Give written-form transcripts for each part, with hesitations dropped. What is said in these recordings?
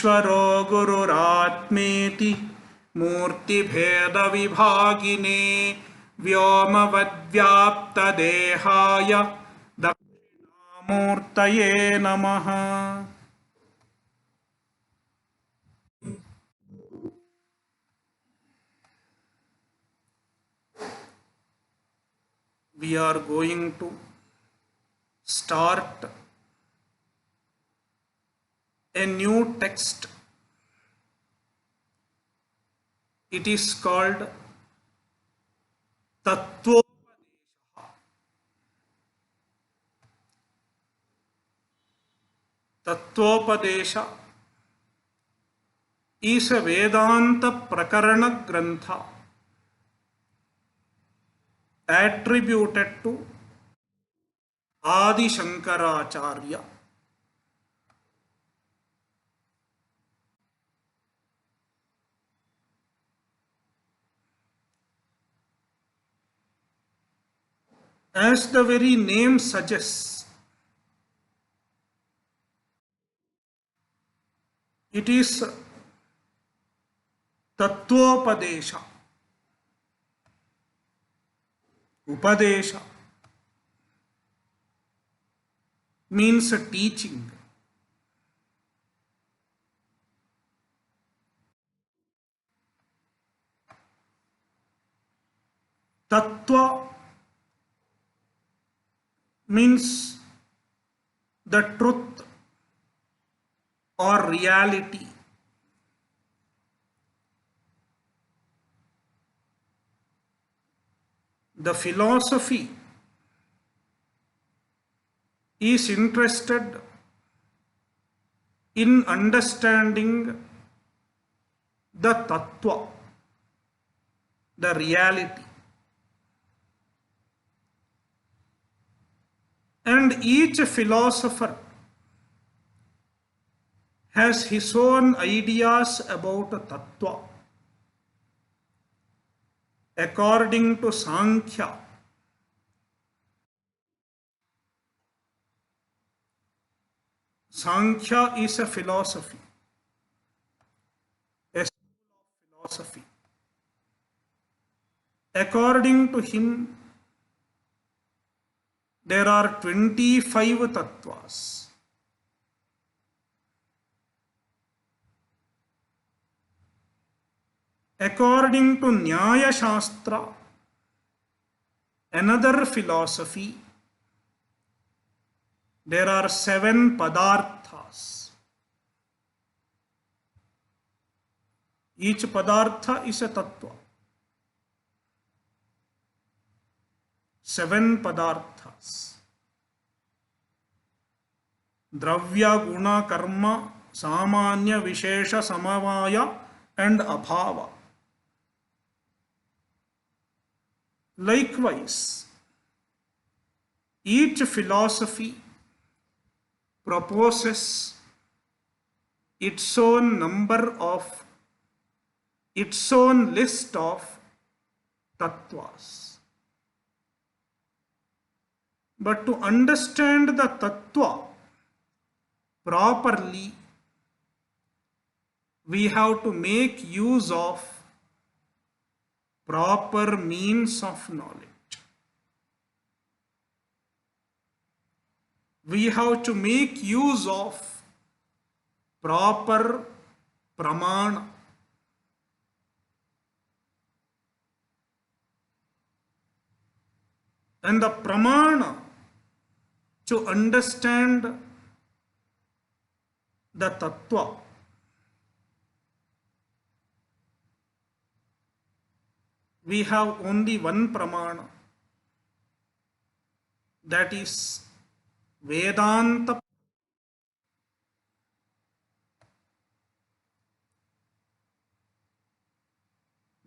ईश्वरो गुरुरात्मेति मूर्तिभेदविभागिने व्योमवद्व्याप्तदेहाय दक्षिणामूर्तये नमः। We are going to start a new text. It is called Tattvopadesha. Tattvopadesha is a Vedanta Prakarana Grantha attributed to Adi Shankaracharya. As the very name suggests, it is Tattvopadesha. Upadesha means a teaching. Tattva means the truth or reality. The philosophy is interested in understanding the tattva, the reality. And each philosopher has his own ideas about tattva. According to Sankhya, Sankhya is a philosophy, a school of philosophy. According to him, there are 25 tattvas. According to Nyaya Shastra, another philosophy, there are 7 padarthas. Each padartha is a tattva. 7 padarthas. Dravya, guna, karma, samanya, vishesha, samavaya and abhava. Likewise, each philosophy proposes its own list of tattvas. But to understand the tattva properly, we have to make use of proper means of knowledge. We have to make use of proper pramana. And the pramana to understand the tattva we have only one pramana, that is Vedanta.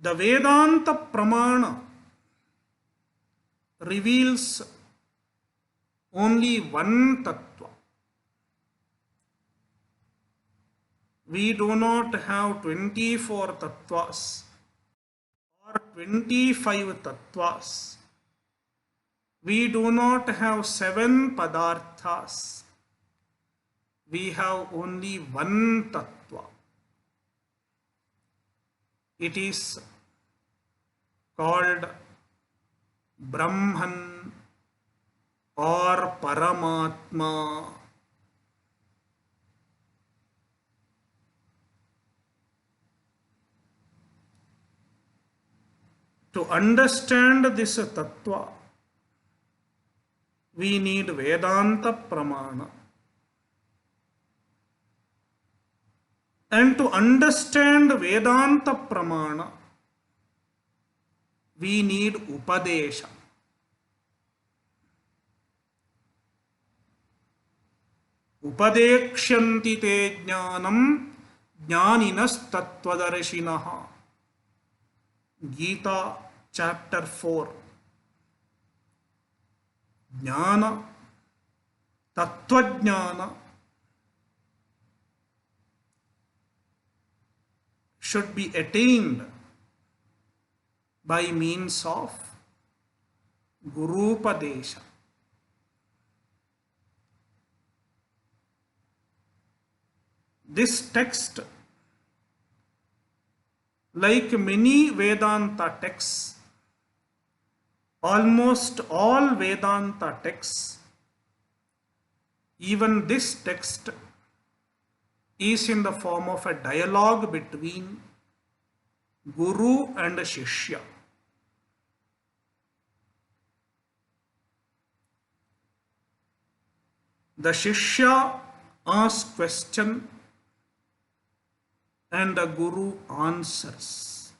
The Vedanta pramana reveals only one tattva. We do not have 24 tattvas or 25 tattvas. We do not have 7 padarthas. We have only one tattva. it is called Brahman or Paramatma. To understand this tattva, we need Vedanta Pramana. And to understand Vedanta Pramana, we need Upadesha. Upadekshyanti te jnanam jnaninas tattvadarshinaha. Gita chapter 4. Jnana, Tattvajnana should be attained by means of Gurupadesha. This text, like many Vedanta texts, almost all Vedanta texts, even this text is in the form of a dialogue between Guru and Shishya. The Shishya asks question and the Guru answers.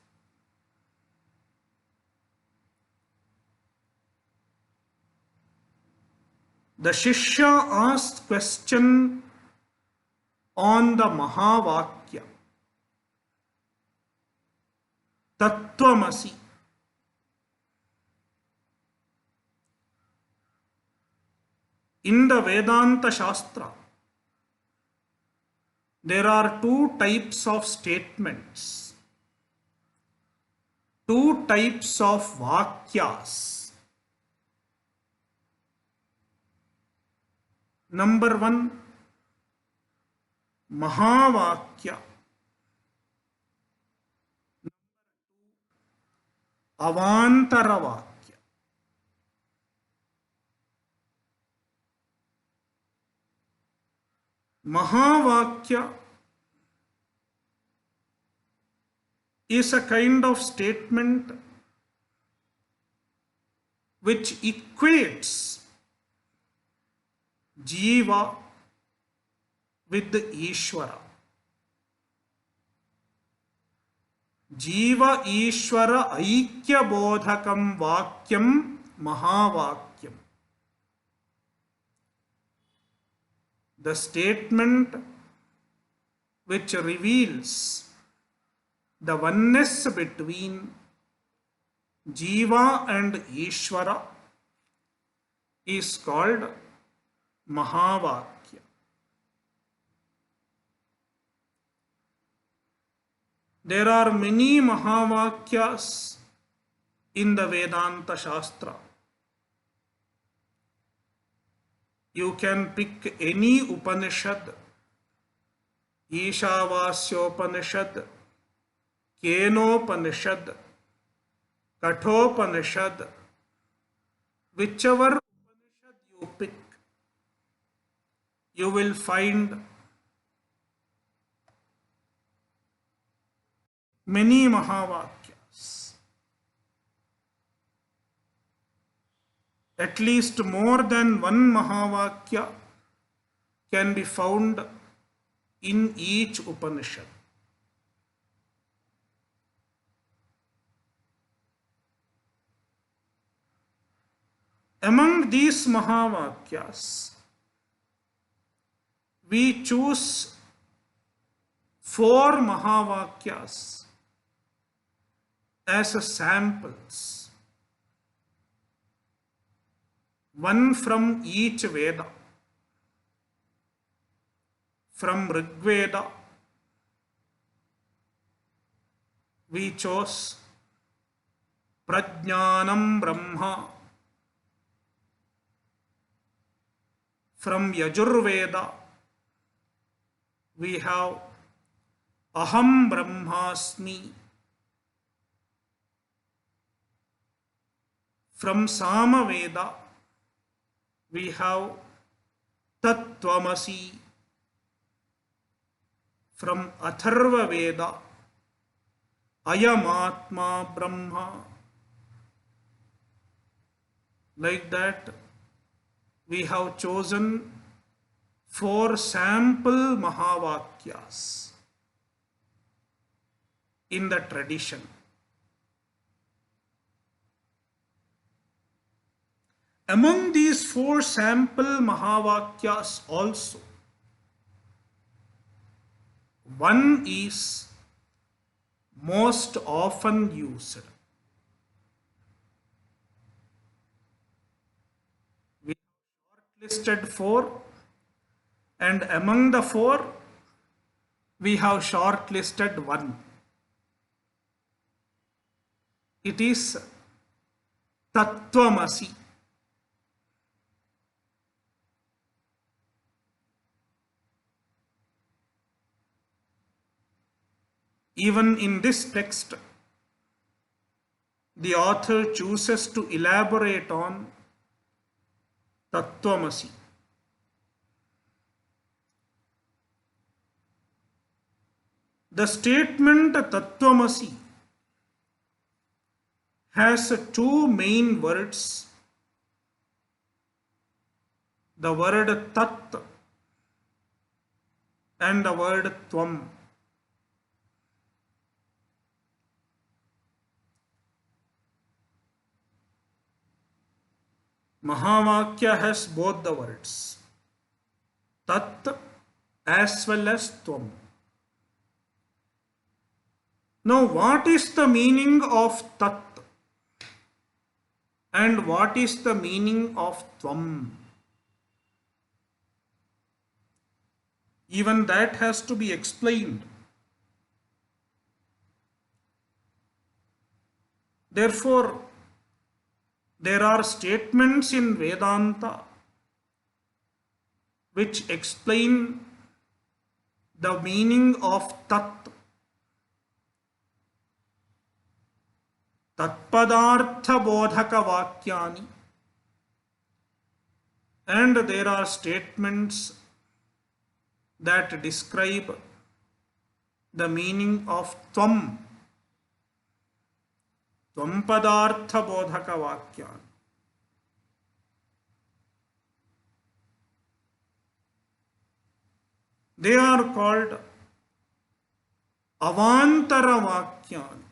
The Shishya asks question on the Mahavakya, Tattvamasi. In the Vedanta Shastra, there are two types of statements, two types of Vakyas. Number one, Mahavakya. Avantaravakya. Mahavakya is a kind of statement which equates Jiva with the Ishvara. Jiva Ishvara Aikya Bodhakam Vakyam Mahavakyam. The statement which reveals the oneness between Jiva and Ishvara is called Mahavakya. There are many Mahavakyas in the Vedanta Shastra. You can pick any Upanishad, Ishavasyopanishad, Kenopanishad, Kathopanishad, whichever Upanishad you pick, you will find many Mahavakyas. At least more than one Mahavakya can be found in each Upanishad. Among these Mahavakyas, we choose 4 Mahavakyas as samples. One from each Veda. From Rig Veda, we chose Prajnanam Brahma. From Yajurveda, we have Aham Brahmasmi. From Samaveda, we have Tattvamasi. From Atharva Veda, Ayamatma Brahma. Like that, we have chosen 4 sample Mahavakyas in the tradition. Among these 4 sample Mahavakyas also, one is most often used. We have shortlisted 4, and among the 4, we have shortlisted 1. It is Tattvamasi. Even in this text, the author chooses to elaborate on Tattvamasi. The statement Tattvamasi has 2 main words. The word Tat and the word Tvam. Mahavakya has both the words, Tat as well as Tvam. Now, what is the meaning of Tat and what is the meaning of Tvam? Even that has to be explained. Therefore, there are statements in Vedanta which explain the meaning of Tat. Tatpadartha bodhaka vakyani. And there are statements that describe the meaning of Tvam. Tvampadartha bodhaka vakyani. They are called avantara vakyani.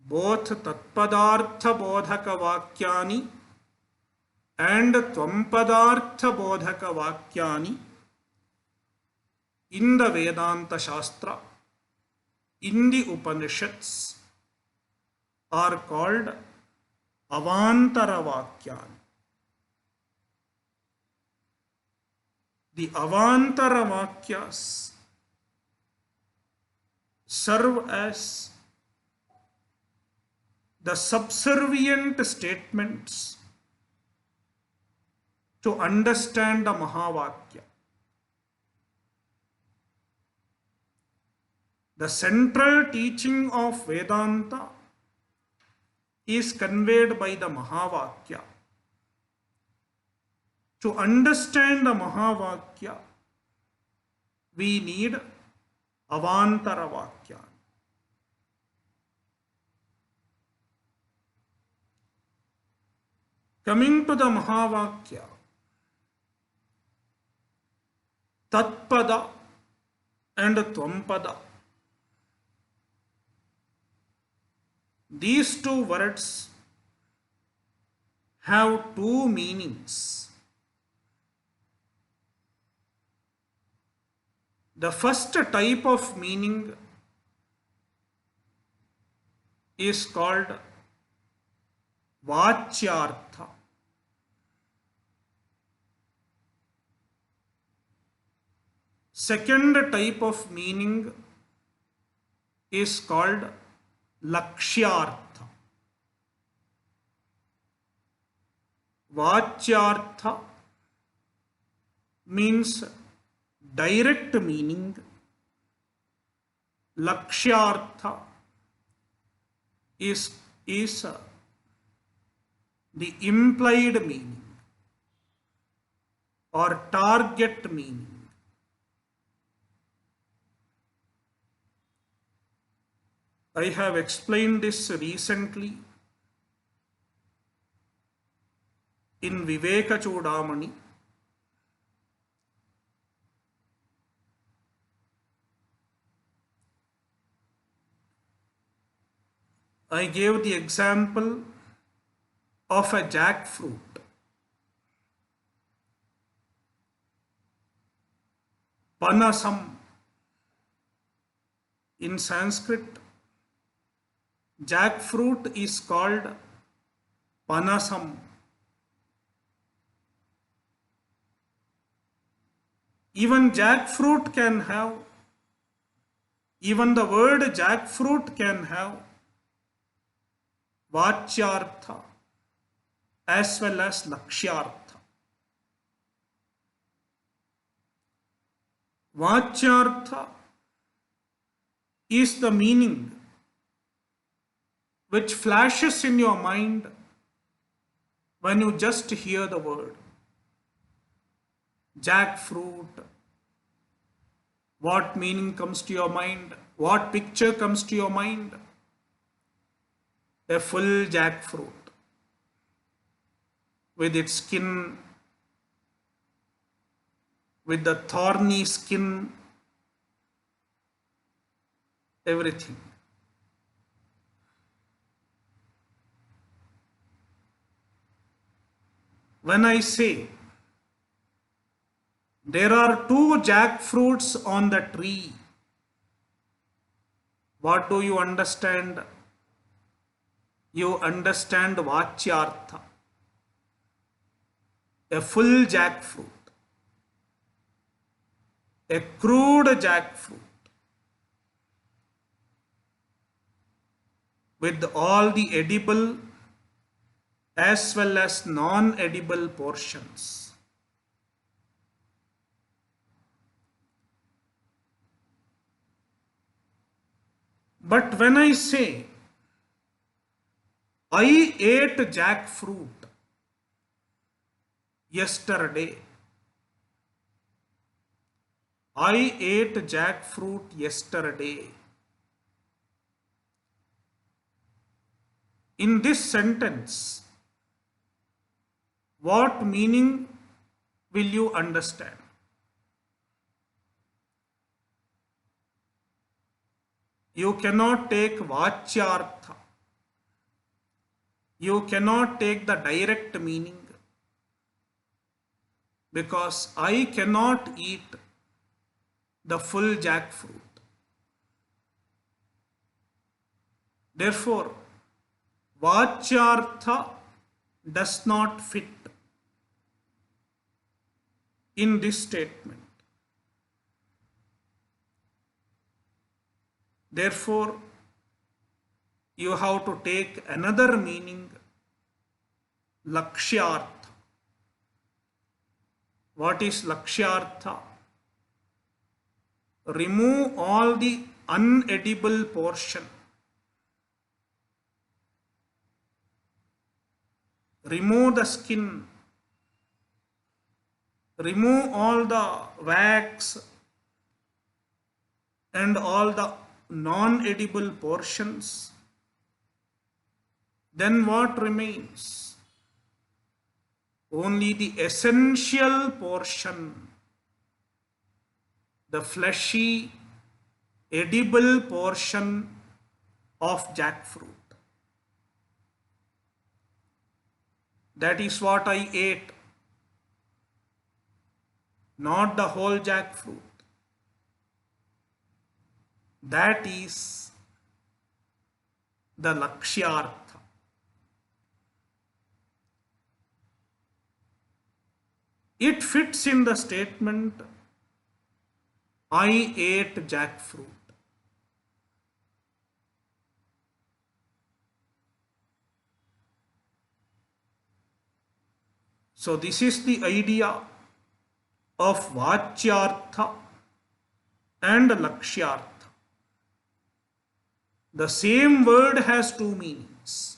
Both Tatpadartha bodhaka vakyani and Tvampadartha bodhaka vakyani in the Vedanta Shastra, in the Upanishads, are called avantara vakyani. The avantara vakyas serve as the subservient statements to understand the Mahavakya. The central teaching of Vedanta is conveyed by the Mahavakya. To understand the Mahavakya, we need avantara vakya. Coming to the Mahavakya, Tatpada and Tvampada. These 2 words have 2 meanings. The first type of meaning is called Vachyartha. Second type of meaning is called Lakshyartha. Vachyartha means direct meaning. Lakshyartha is is the implied meaning or target meaning. I have explained this recently in Viveka Chudamani. I gave the example of a jackfruit. Panasam. In Sanskrit, jackfruit is called panasam. Even jackfruit can have, even the word jackfruit can have vachyartha as well as lakshyartha. Vachyartha is the meaning which flashes in your mind when you just hear the word jackfruit. What meaning comes to your mind? What picture comes to your mind? A full jackfruit with its skin, with the thorny skin, everything. When I say there are 2 jackfruits on the tree, what do you understand? You understand vachyartha. A full jackfruit, a crude jackfruit with all the edible as well as non-edible portions. But when I say I ate jackfruit yesterday, I ate jackfruit yesterday. In this sentence, what meaning will you understand? You cannot take vachyartha. You cannot take the direct meaning because I cannot eat the full jackfruit. Therefore, vachyartha does not fit in this statement. Therefore, you have to take another meaning, lakshyartha. What is lakshyartha? Remove all the unedible portion. Remove the skin. Remove all the wax and all the non-edible portions. Then what remains? Only the essential portion, the fleshy, edible portion of jackfruit. That is what I ate, not the whole jackfruit. That is the lakshyartha. It fits in the statement, I ate jackfruit. So this is the idea of vachyartha and lakshyartha. The same word has 2 meanings.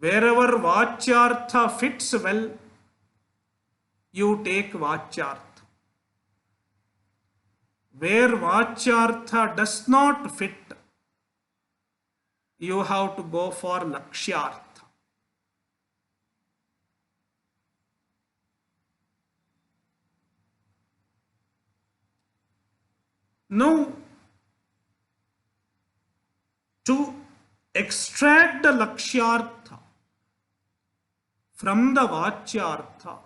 Wherever Vachyartha fits well, you take Vachyartha. Where Vachyartha does not fit, you have to go for Lakshyartha. Now, to extract the Lakshyartha from the Vachyartha,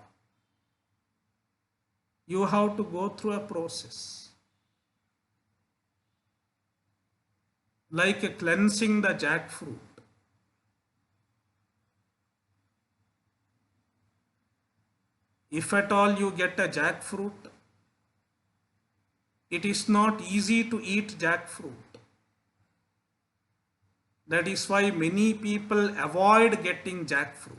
you have to go through a process. Like cleansing the jackfruit. If at all you get a jackfruit, it is not easy to eat jackfruit. That is why many people avoid getting jackfruit.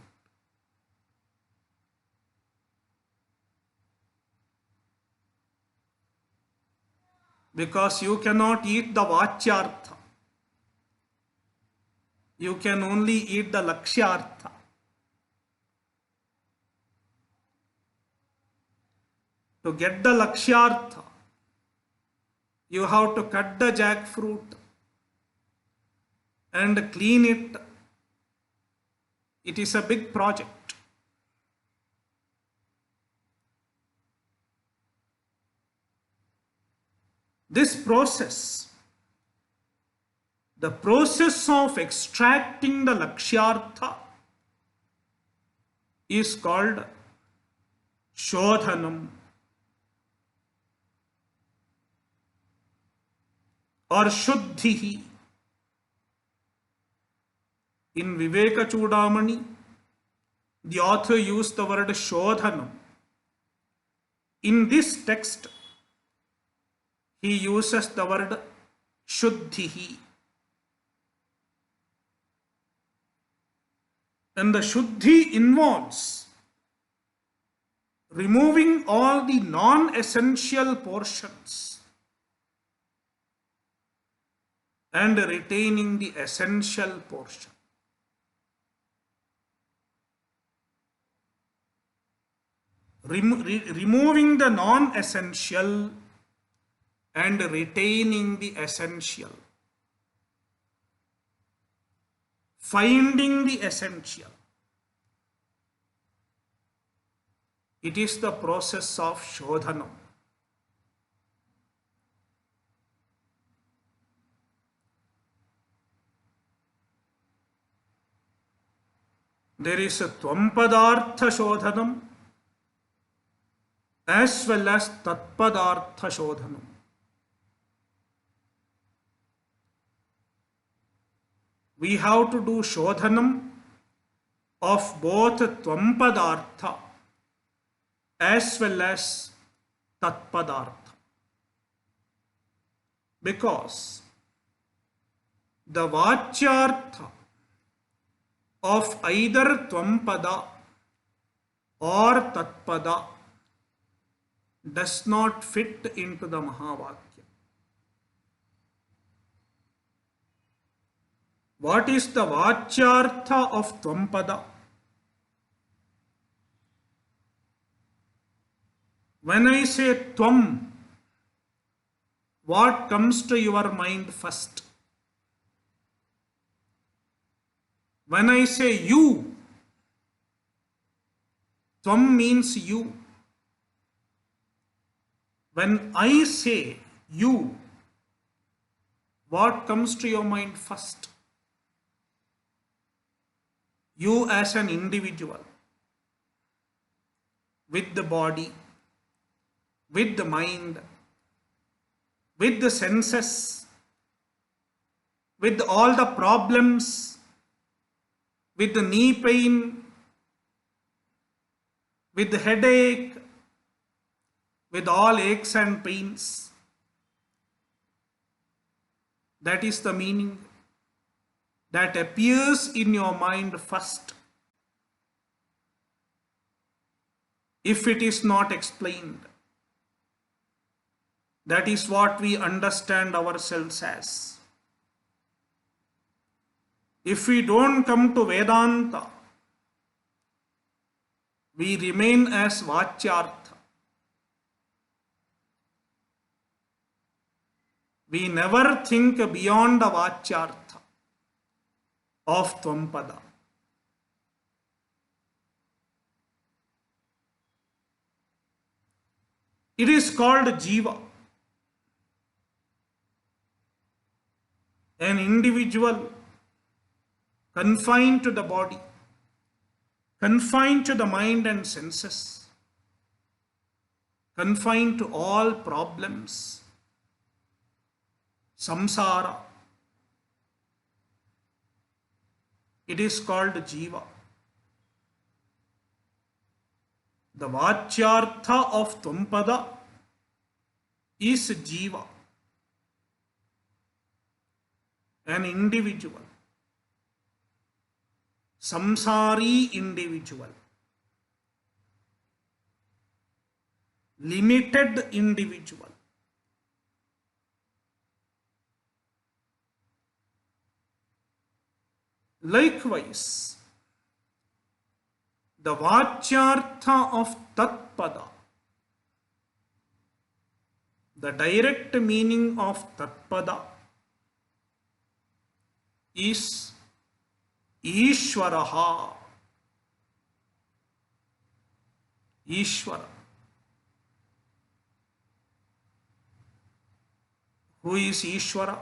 Because you cannot eat the Vachyartha. You can only eat the Lakshyartha. To get the Lakshyartha, you have to cut the jackfruit and clean it. It is a big project. This process, the process of extracting the Lakshyartha, is called Shodhanam or Shuddhihi. In Viveka Chudamani, the author used the word Shodhanam. In this text, he uses the word Shuddhihi. And the Shuddhi involves removing all the non-essential portions and retaining the essential portion. Removing the non-essential and retaining the essential. Finding the essential. It is the process of Shodhanam. There is a Tvampadartha Shodhanam as well as Tatpadartha Shodhanam. We have to do Shodhanam of both Tvampadartha as well as Tatpadartha. Because the Vachyartha of either Tvampada or Tatpada does not fit into the Mahavakya. What is the Vachyartha of Tvampada? When I say Tvam, what comes to your mind first? When I say you, Tvam means you. When I say you, what comes to your mind first? You as an individual, with the body, with the mind, with the senses, with all the problems, with the knee pain, with the headache, with all aches and pains. That is the meaning that appears in your mind first, if it is not explained. That is what we understand ourselves as. If we don't come to Vedanta, we remain as Vachyartha. We never think beyond the Vachyartha of Tvampada. It is called Jiva. An individual confined to the body, confined to the mind and senses, confined to all problems, samsara. It is called Jiva. The Vachyartha of Tvampada is Jiva, an individual, samsari individual, limited individual. Likewise, the Vachyartha of Tatpada, the direct meaning of Tatpada, is Ishvaraha. Ishvara. Who is Ishvara?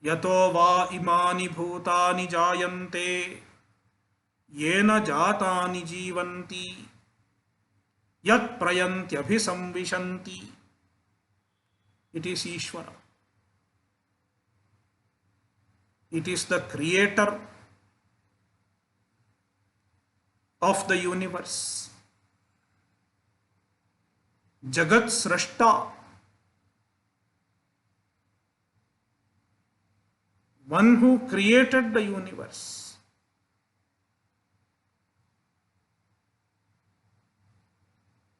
Yato va imani bhutani jayante yena jatani jivanti yat prayantyabhisamvishanti. It is Ishvara. It is the creator of the universe. Jagat Srashta. One who created the universe.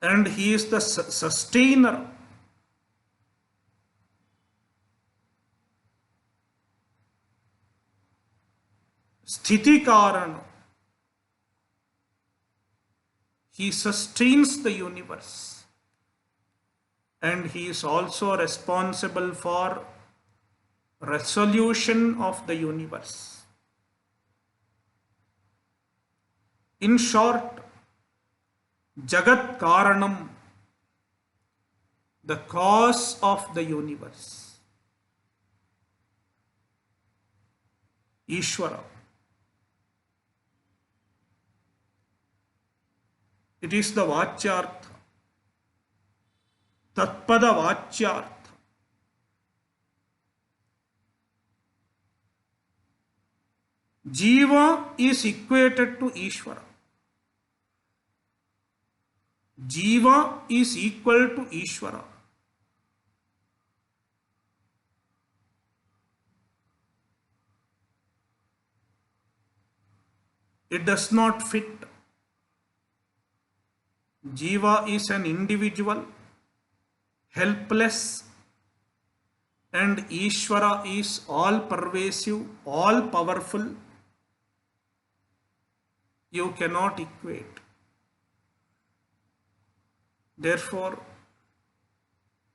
And he is the sustainer. Sthiti Karana. He sustains the universe. And he is also responsible for resolution of the universe. In short, Jagat Karanam, the cause of the universe. Ishvara. It is the Vachyartha. Tatpada Vachyartha. Jiva is equated to Ishvara. Jiva is equal to Ishvara. It does not fit. Jiva is an individual, helpless, and Ishvara is all pervasive, all powerful. You cannot equate. Therefore,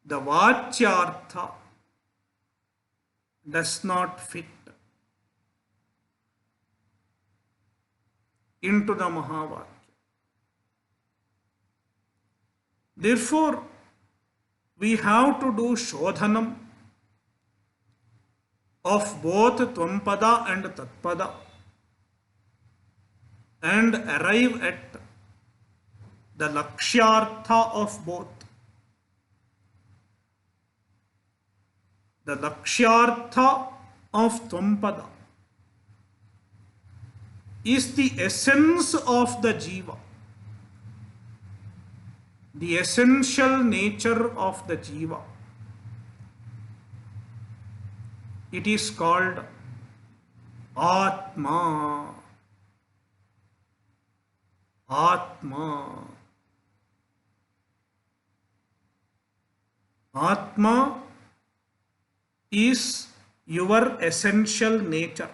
the Vachyartha does not fit into the Mahavakya. Therefore, we have to do Shodhanam of both Tvampada and Tatpada and arrive at the Lakshyartha of both. The Lakshyartha of Tvampada is the essence of the Jiva, the essential nature of the Jiva. It is called Atma. Atma. Atma is your essential nature.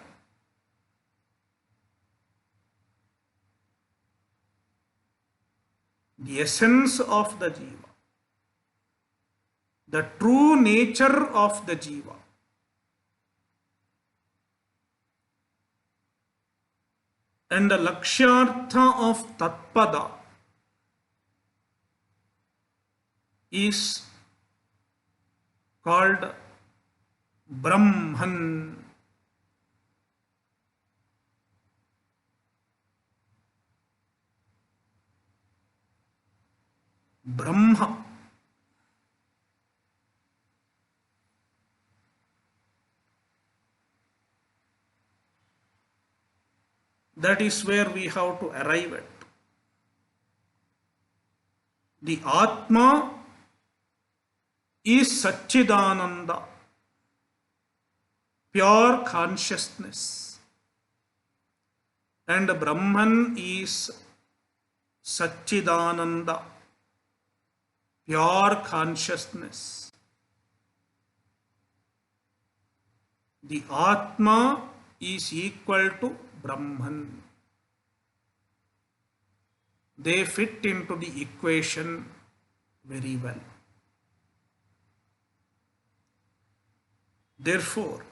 The essence of the jiva, the true nature of the jiva. And the lakshyartha of tatpada is called Brahman. Brahma. That is where we have to arrive at. The Atma is Satchidananda, pure consciousness, and Brahman is Satchidananda, pure consciousness. The Atma is equal to Brahman. They fit into the equation very well. Therefore,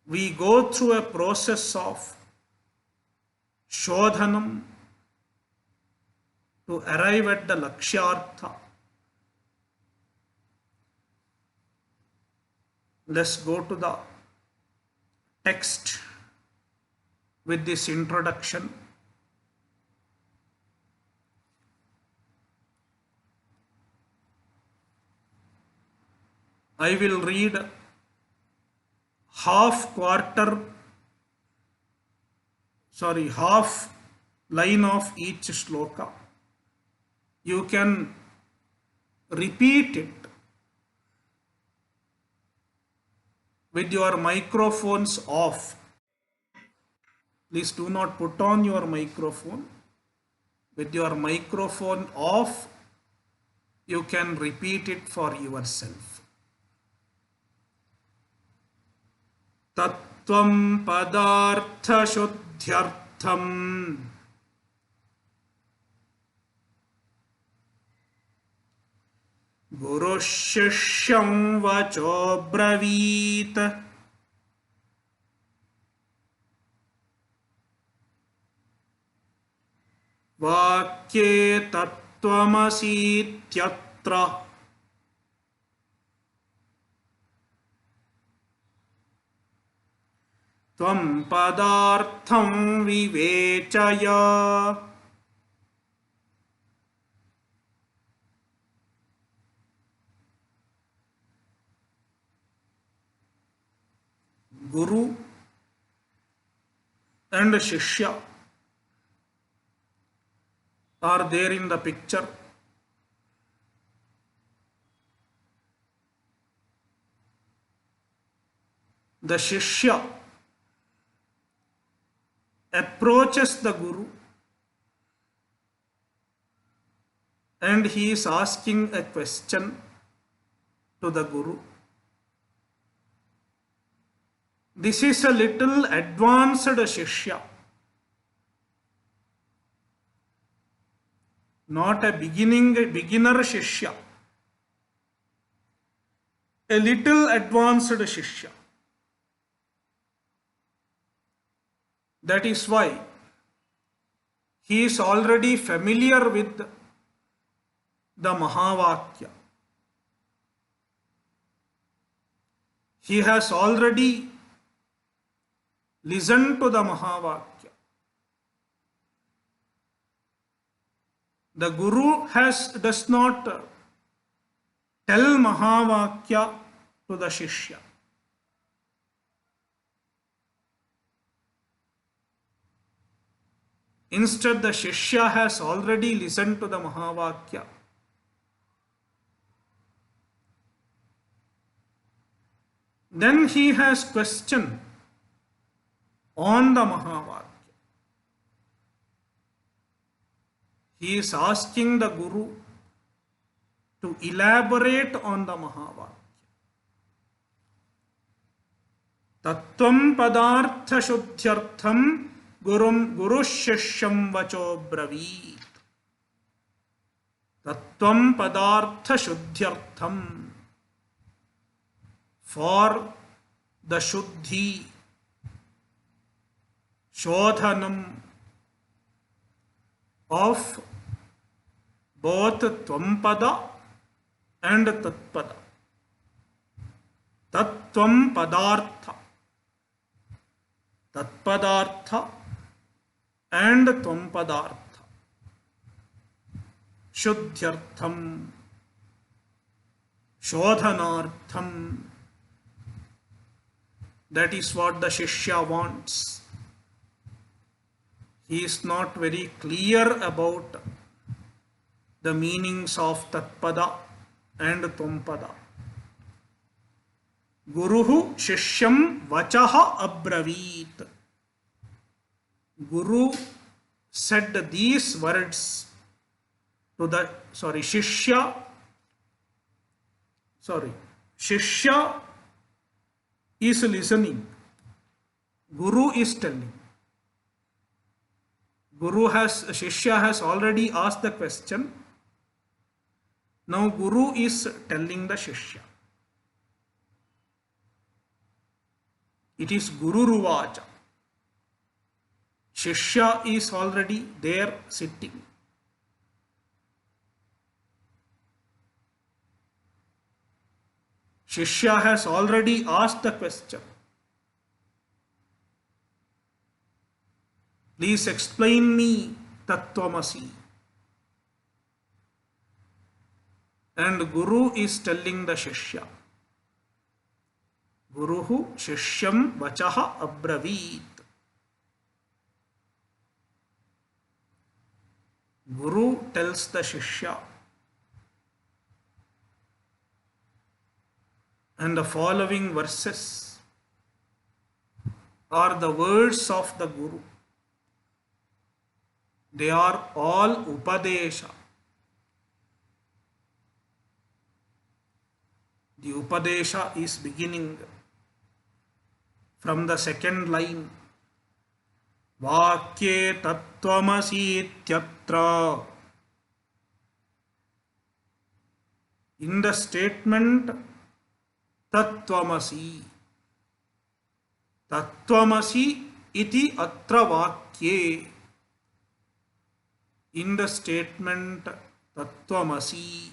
we go through a process of shodhanam to arrive at the lakshyartha. Let's go to the text with this introduction. I will read half line of each shloka. You can repeat it with your microphones off. Please do not put on your microphone. With your microphone off, you can repeat it for yourself. Tattvam padartha shuddhyartham guru shishyam vacho bravit vakye tattvamasītyatra tvam padartham vivechaya Guru and Shishya are there in the picture. The Shishya approaches the Guru and he is asking a question to the Guru. This is a little advanced Shishya, not a beginner Shishya, a little advanced Shishya. That is why he is already familiar with the Mahavakya. He has already listened to the Mahavakya. The Guru does not tell Mahavakya to the Shishya. Instead, the Shishya has already listened to the Mahavakya. Then he has questioned on the Mahavakya. He is asking the Guru to to elaborate on the Mahavakya. Tattvam padartha shuddhyartham guru shishyam vacho bravit. Tattvam padartha shuddhyartham, for the shuddhi, shodhanam of both Tvampada and Tatpada. Tattvam padartha, Tatpadartha and Tvampadartha. Shuddhyartham, Shodhanartham. That is what the Shishya wants. He is not very clear about the meanings of Tatpada and Tvampada. Guruhu Shishyam Vachaha Abravit. Guru said these words to the, Shishya is listening. Guru is telling. Shishya has already asked the question. Now Guru is telling the Shishya. It is Guru Ruvacha. Shishya is already there sitting. Shishya has already asked the question. Please explain me Tattvamasi. And Guru is telling the Shishya. Guruhu Shishyam Vachaha Abravit. Guru tells the Shishya. And the following verses are the words of the Guru. They are all Upadesha. The Upadesha is beginning from the second line. Vakye Tattvamasi Ityatra. In the statement Tattvamasi. Tattvamasi iti atra vakye. In the statement Tattvamasi.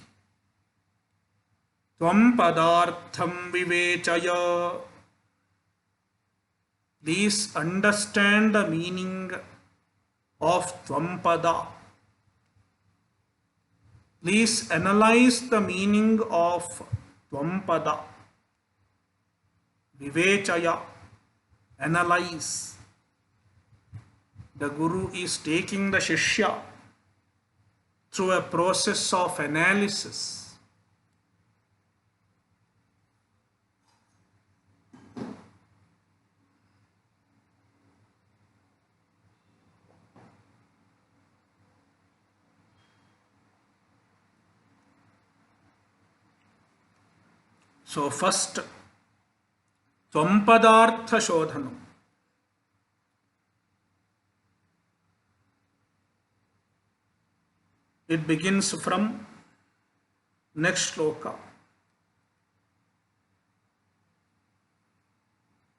Tvam padartham vivechaya. Please understand the meaning of Tvampada. Please analyze the meaning of Tvampada. Vivechaya, analyze. The Guru is taking the Shishya through a process of analysis. So first, Tvampadartha Shodhanam. It begins from next shloka.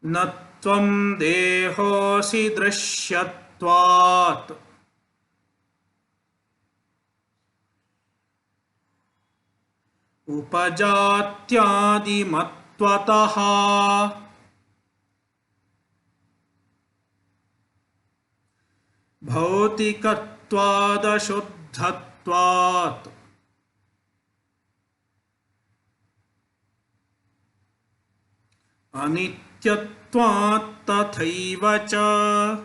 Natvam dehosi drishyatvat. Upajatyadi matvataha. Bhautikatvad shuddhatvat. Anityatvat tathaiva cha.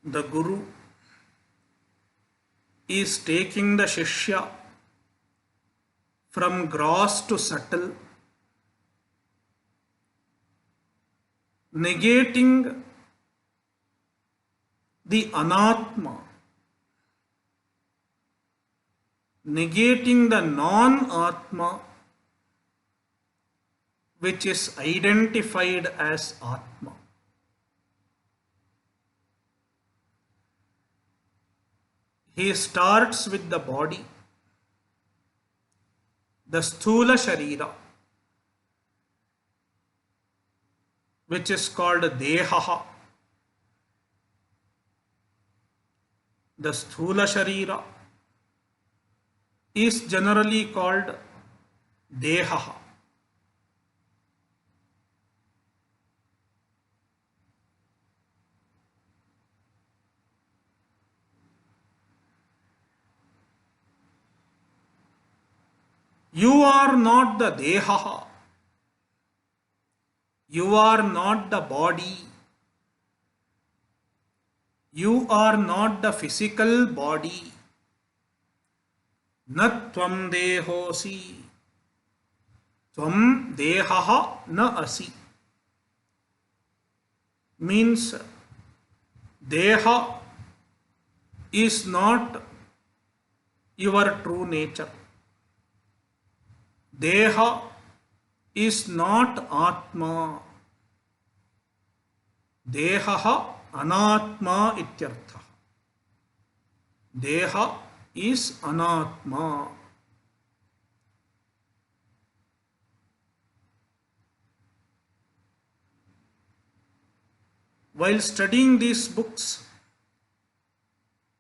The Guru is taking the Shishya from gross to subtle, negating the anatma, negating the non-atma which is identified as atma. He starts with the body, the sthula sharira, which is called dehaha. The sthula sharira is generally called dehaha. You are not the dehaha. You are not the body. You are not the physical body. Na tvam dehosi. Tvam dehaha na asi. Means deha is not your true nature. Deha is not Atma. Dehaha anatma ityartha. Deha is anatma. While studying these books,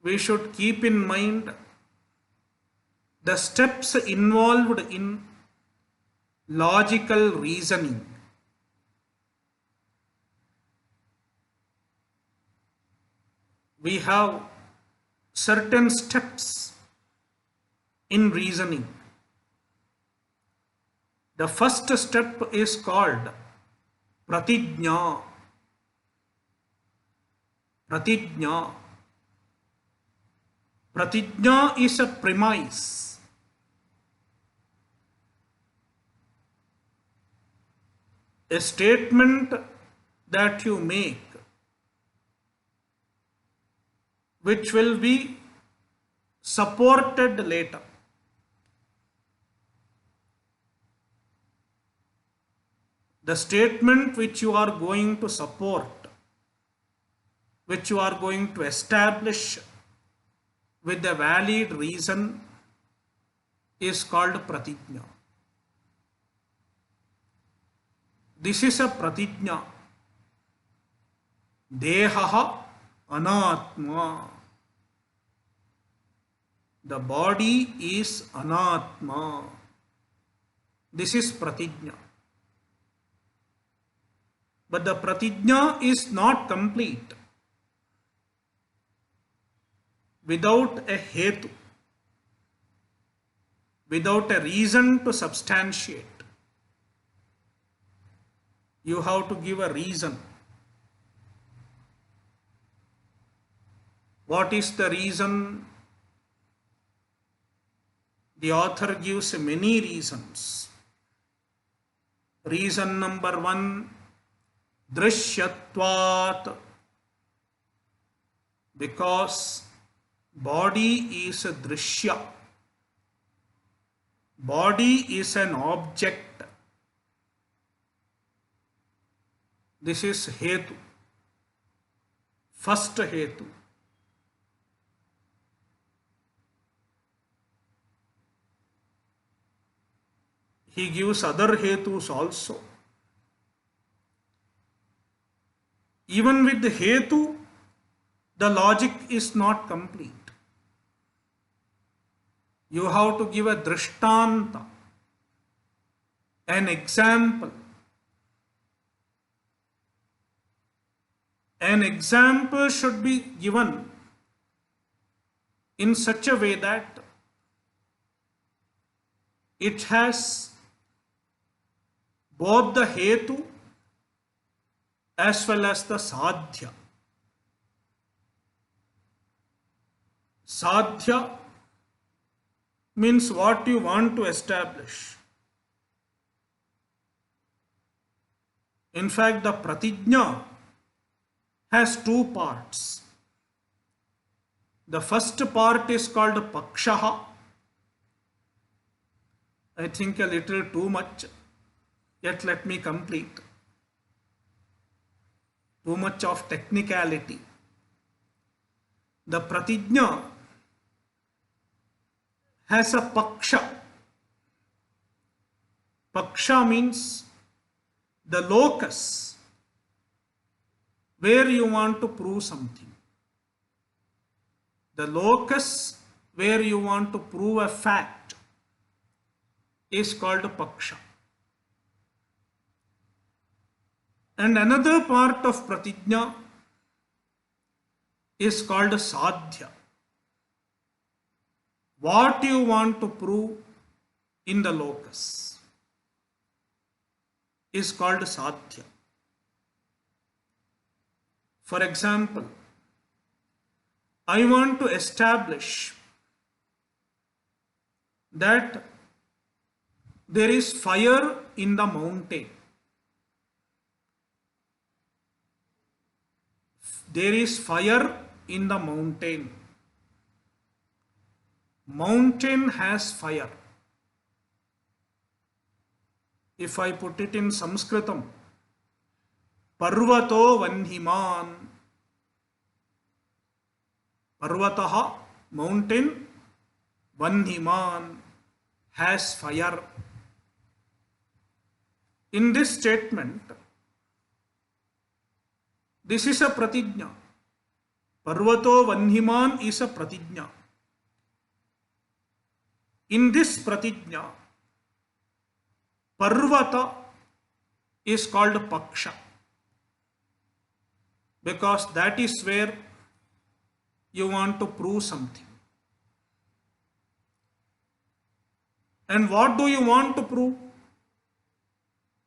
we should keep in mind the steps involved in logical reasoning. We have certain steps in reasoning. The first step is called pratijna. Pratijna. Pratijna is a premise. A statement that you make which will be supported later. The statement which you are going to support, which you are going to establish with a valid reason, is called pratijna. This is a pratijna. Dehaha anatma. The body is anatma. This is pratijna. But the pratijna is not complete without a hetu, without a reason to substantiate. You have to give a reason. What is the reason? The author gives many reasons. Reason number one, drishyatvat. Because body is a drishya. Body is an object. This is hetu. First hetu. He gives other hetus also. Even with the hetu, the logic is not complete. You have to give a drishtanta, an example. An example should be given in such a way that it has both the hetu as well as the sadhya. Sadhya means what you want to establish. In fact, the Pratijna has two parts. The first part is called Pakshaha. I think a little too much, yet let me complete. Too much of technicality. The Pratijna has a Paksha. Paksha means the locus where you want to prove something. The locus where you want to prove a fact is called Paksha. And another part of Pratijna is called Sadhya. What you want to prove in the locus is called Sadhya. For example, I want to establish that there is fire in the mountain. There is fire in the mountain. Mountain has fire. If I put it in Sanskritam, Parvato Vanhiman. Parvataha, mountain, Vanhiman, has fire. In this statement, this is a Pratijna. Parvato Vanhiman is a Pratijna. In this Pratijna, Parvata is called Paksha, because that is where you want to prove something. And what do you want to prove?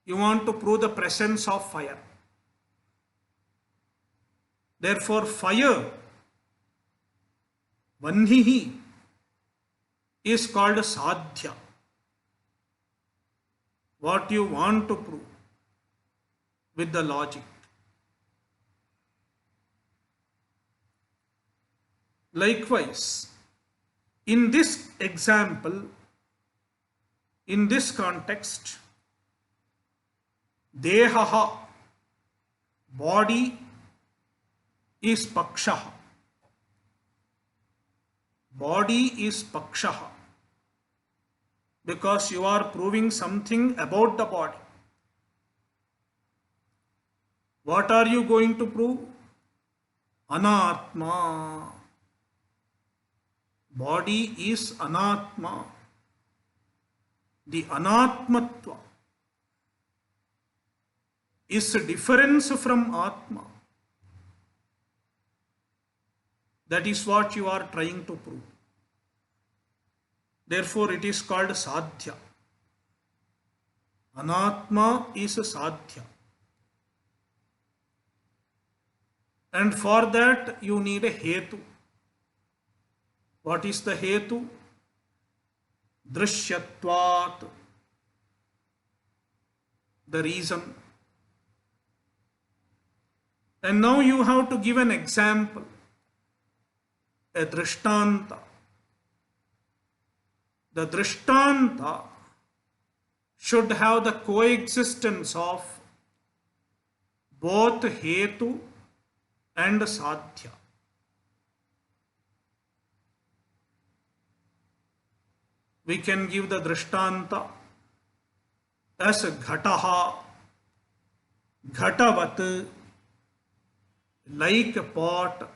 You want to prove the presence of fire. Therefore, fire, Vanhihi, is called Sadhya. What you want to prove with the logic. Likewise, in this example, in this context, Dehaha, body, is Pakshaha. Body is Pakshaha, because you are proving something about the body. What are you going to prove? Anatma. Body is Anatma. The Anatmatva is a difference from Atma. That is what you are trying to prove. Therefore, it is called Sadhya. Anatma is a Sadhya. And for that, you need a Hetu. What is the Hetu? Drishyatvat. The reason. And now you have to give an example. A Drishtanta. The Drishtanta should have the coexistence of both Hetu and Sadhya. We can give the Drishtanta as Ghataha, Ghatavat, like a pot.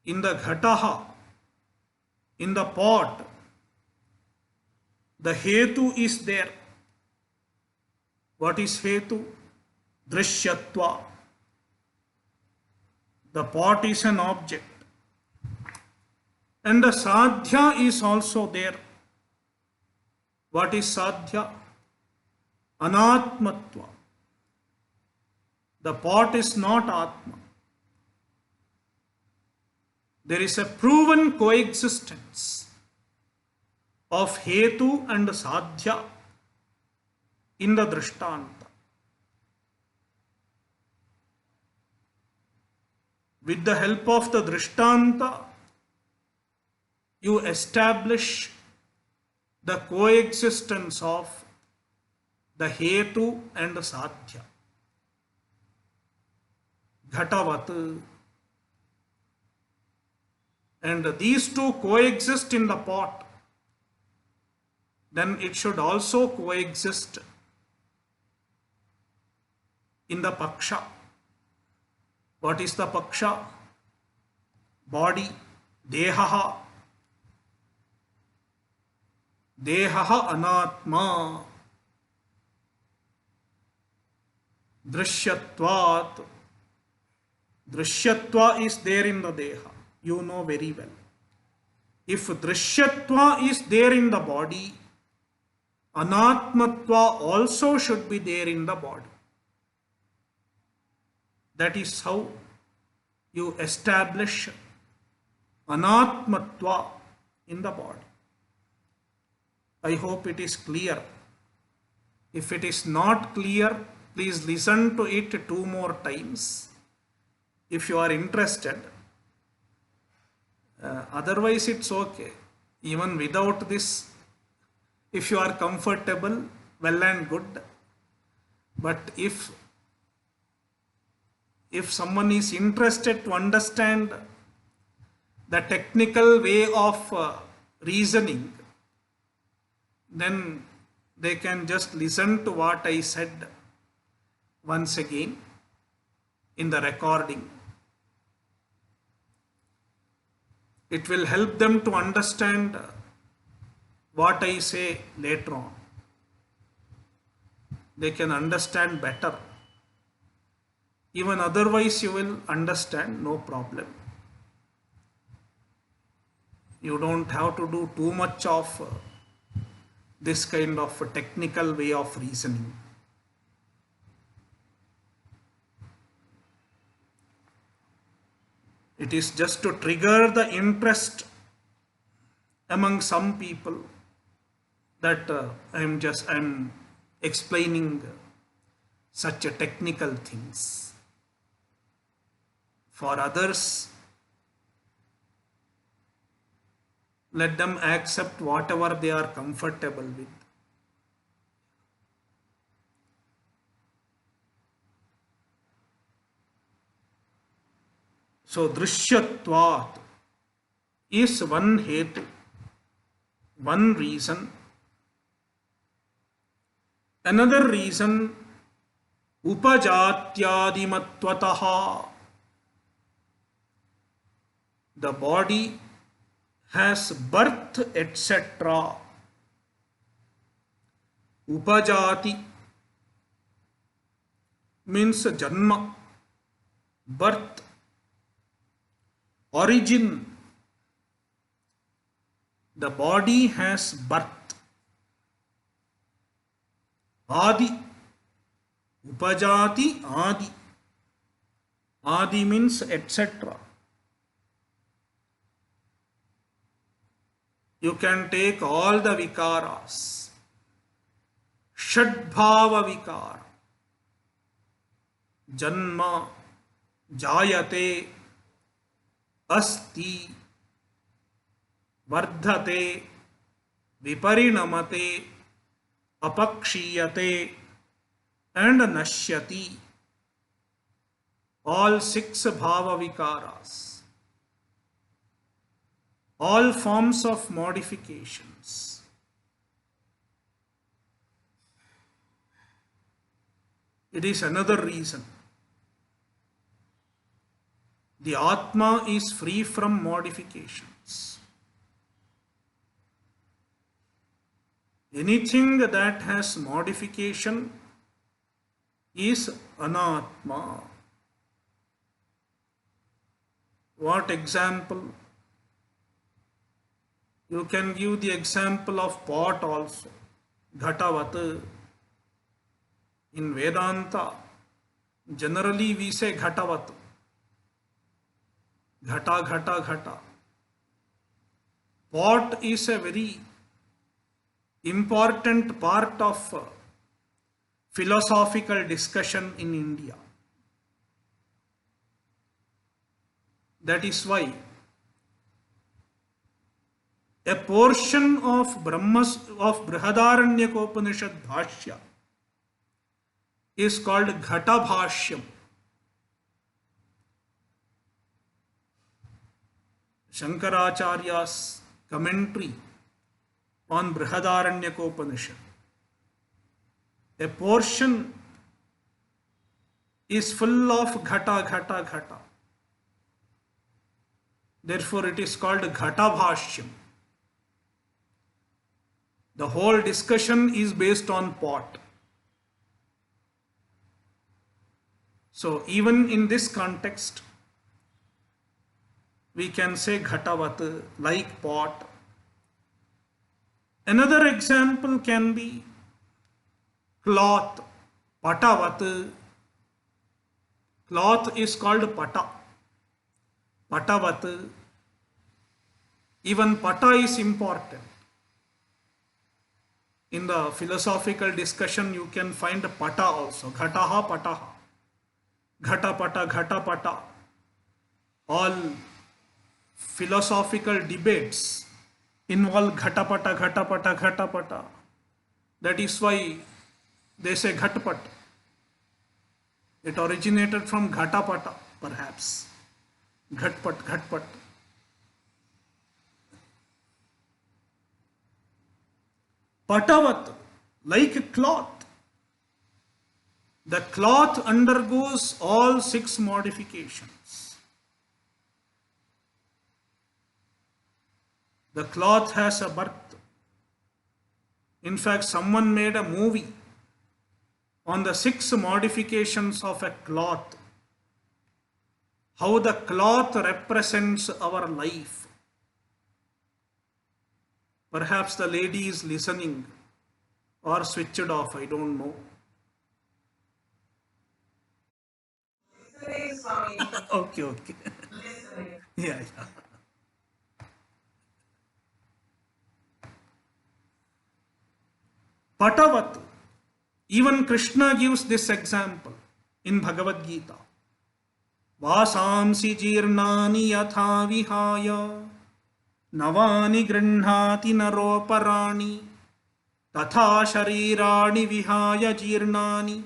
In the Ghataha, in the pot, the Hetu is there. What is Hetu? Drishyatva. The pot is an object. And the Sadhya is also there. What is Sadhya? Anatmatva. The pot is not Atma. There is a proven coexistence of Hetu and Sadhya in the Drishtanta. With the help of the Drishtanta, you establish the coexistence of the Hetu and the Sadhya. Ghatavat. And these two coexist in the pot, then it should also coexist in the Paksha. What is the Paksha? Body, Dehaha. Dehaha Anatma. Drishyatvat. Drishyatva is there in the Deha. You know very well. If Drishyatva is there in the body, Anatmatva also should be there in the body. That is how you establish Anatmatva in the body. I hope it is clear. If it is not clear, please listen to it 2 more times if you are interested. Otherwise it's okay. Even without this, if you are comfortable, well and good. But if someone is interested to understand the technical way of reasoning, then they can just listen to what I said once again in the recording. It will help them to understand what I say later on. They can understand better. Even otherwise you will understand, no problem. You don't have to do too much of this kind of technical way of reasoning. It is just to trigger the interest among some people that I'm explaining such a technical things. For others, let them accept whatever they are comfortable with. So Drishyatvat is one hetu, one reason. Another reason, Upajatyadimatvataha. The body has birth, etc. Upajati means janma, birth, origin. The body has birth. Adi. Upajati Adi. Adi means etc. You can take all the vikaras. Shadbhava vikara. Janma, Jayate, Asti, Vardhate, Viparinamate, Apakshiyate and Nashyati. All 6 bhava vikaras. All forms of modifications. It is another reason. The Atma is free from modifications. Anything that has modification is Anatma. What example? You can give the example of pot also. Ghatavat. In Vedanta, generally we say Ghatavat. Ghata, ghata, ghata. Pot is a very important part of philosophical discussion in India. That is why a portion of Brihadaranyaka Bhashya is called Ghata Bhashyam. Shankaracharya's commentary on Brihadaranyaka. A portion is full of ghata. Therefore, it is called Ghata Bhashyam. The whole discussion is based on pot. So, even in this context, we can say Ghatavat, like pot. Another example can be cloth, Patavat. Cloth is called Pata. Patavat. Even Pata is important. In the philosophical discussion, you can find Pata also. Ghataha, Pataha. Ghata Pata. All philosophical debates involve Ghata Pata. That is why they say Ghatpat. It originated from Ghatapata, perhaps. Ghatpat. Patavat, like a cloth. The cloth undergoes all 6 modifications. The cloth has a birth. In fact, someone made a movie on the 6 modifications of a cloth. How the cloth represents our life. Perhaps the lady is listening or switched off, I don't know. Okay. Yeah. Patavat. Even Krishna gives this example in Bhagavad Gita. Vasamsi jirnani yatha vihaya navani grinhati naroparani tatha sharirani vihaya jirnani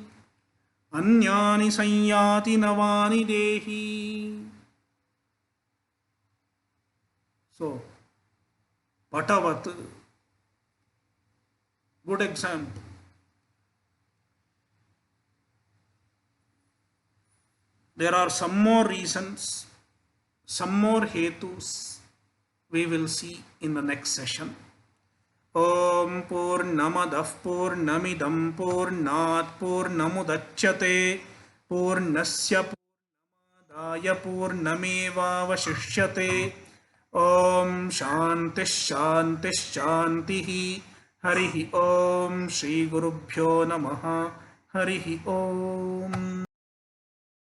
anyani sanyati navani dehi. So, Patavat, good example. There are some more reasons, some more hetus we will see in the next session. Om Purnamadah Purnamidam Purnat Purnamudachyate Purnasya Purnamadaya Purnameva Vashishyate. Om Shantihi Harihi Om Shri Gurubhyo Namaha Harihi Om.